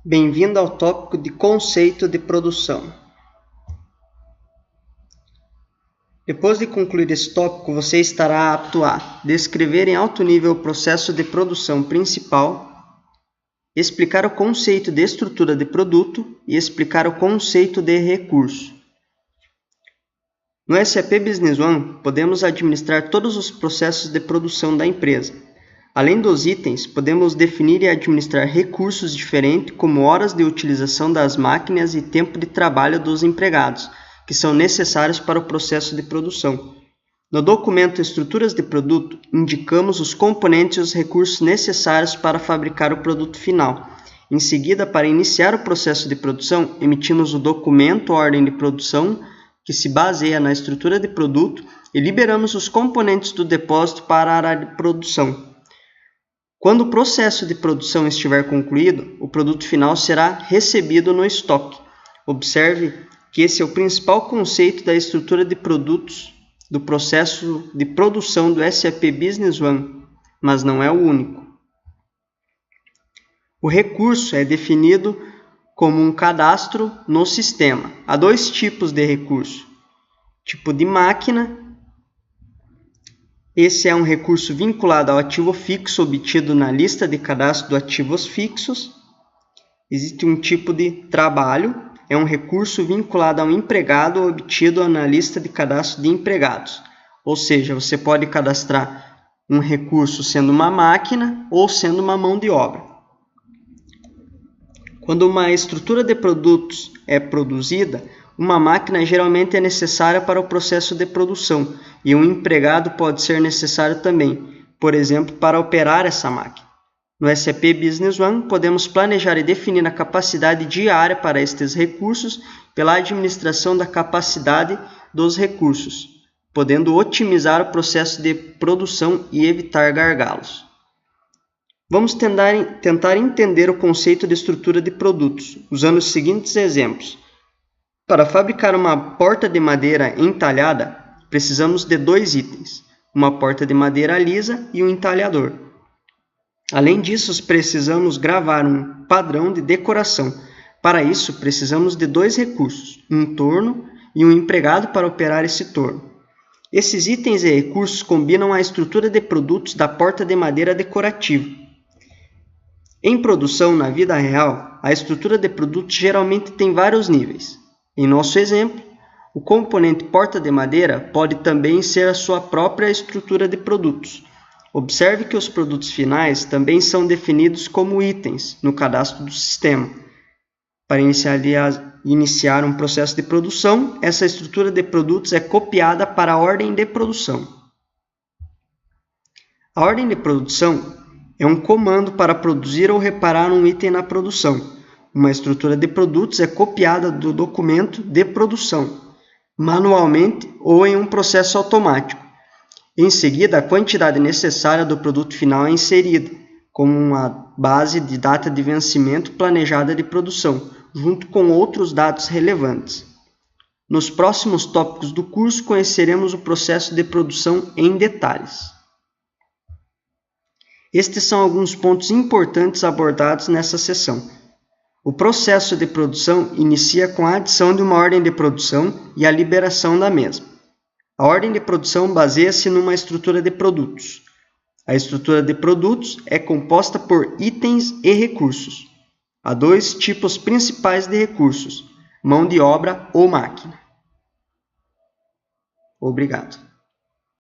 Bem-vindo ao tópico de conceito de produção. Depois de concluir esse tópico, você estará apto a descrever em alto nível o processo de produção principal, explicar o conceito de estrutura de produto e explicar o conceito de recurso. No SAP Business One, podemos administrar todos os processos de produção da empresa. Além dos itens, podemos definir e administrar recursos diferentes, como horas de utilização das máquinas e tempo de trabalho dos empregados, que são necessários para o processo de produção. No documento Estruturas de Produto, indicamos os componentes e os recursos necessários para fabricar o produto final. Em seguida, para iniciar o processo de produção, emitimos o documento Ordem de Produção, que se baseia na estrutura de produto, e liberamos os componentes do depósito para a área de produção. Quando o processo de produção estiver concluído, o produto final será recebido no estoque. Observe que esse é o principal conceito da estrutura de produtos do processo de produção do SAP Business One, mas não é o único. O recurso é definido como um cadastro no sistema. Há dois tipos de recurso: tipo de máquina. Esse é um recurso vinculado ao ativo fixo obtido na lista de cadastro de ativos fixos. Existe um tipo de trabalho, é um recurso vinculado ao empregado obtido na lista de cadastro de empregados. Ou seja, você pode cadastrar um recurso sendo uma máquina ou sendo uma mão de obra. Quando uma estrutura de produtos é produzida, uma máquina geralmente é necessária para o processo de produção e um empregado pode ser necessário também, por exemplo, para operar essa máquina. No SAP Business One, podemos planejar e definir a capacidade diária para estes recursos pela administração da capacidade dos recursos, podendo otimizar o processo de produção e evitar gargalos. Vamos tentar entender o conceito de estrutura de produtos, usando os seguintes exemplos. Para fabricar uma porta de madeira entalhada, precisamos de dois itens, uma porta de madeira lisa e um entalhador. Além disso, precisamos gravar um padrão de decoração. Para isso, precisamos de dois recursos, um torno e um empregado para operar esse torno. Esses itens e recursos combinam a estrutura de produtos da porta de madeira decorativa. Em produção, na vida real, a estrutura de produtos geralmente tem vários níveis. Em nosso exemplo, o componente porta de madeira pode também ser a sua própria estrutura de produtos. Observe que os produtos finais também são definidos como itens no cadastro do sistema. Para iniciar um processo de produção, essa estrutura de produtos é copiada para a ordem de produção. A ordem de produção é um comando para produzir ou reparar um item na produção. Uma estrutura de produtos é copiada do documento de produção, manualmente ou em um processo automático. Em seguida, a quantidade necessária do produto final é inserida, como uma base de data de vencimento planejada de produção, junto com outros dados relevantes. Nos próximos tópicos do curso, conheceremos o processo de produção em detalhes. Estes são alguns pontos importantes abordados nessa sessão. O processo de produção inicia com a adição de uma ordem de produção e a liberação da mesma. A ordem de produção baseia-se numa estrutura de produtos. A estrutura de produtos é composta por itens e recursos. Há dois tipos principais de recursos: mão de obra ou máquina. Obrigado.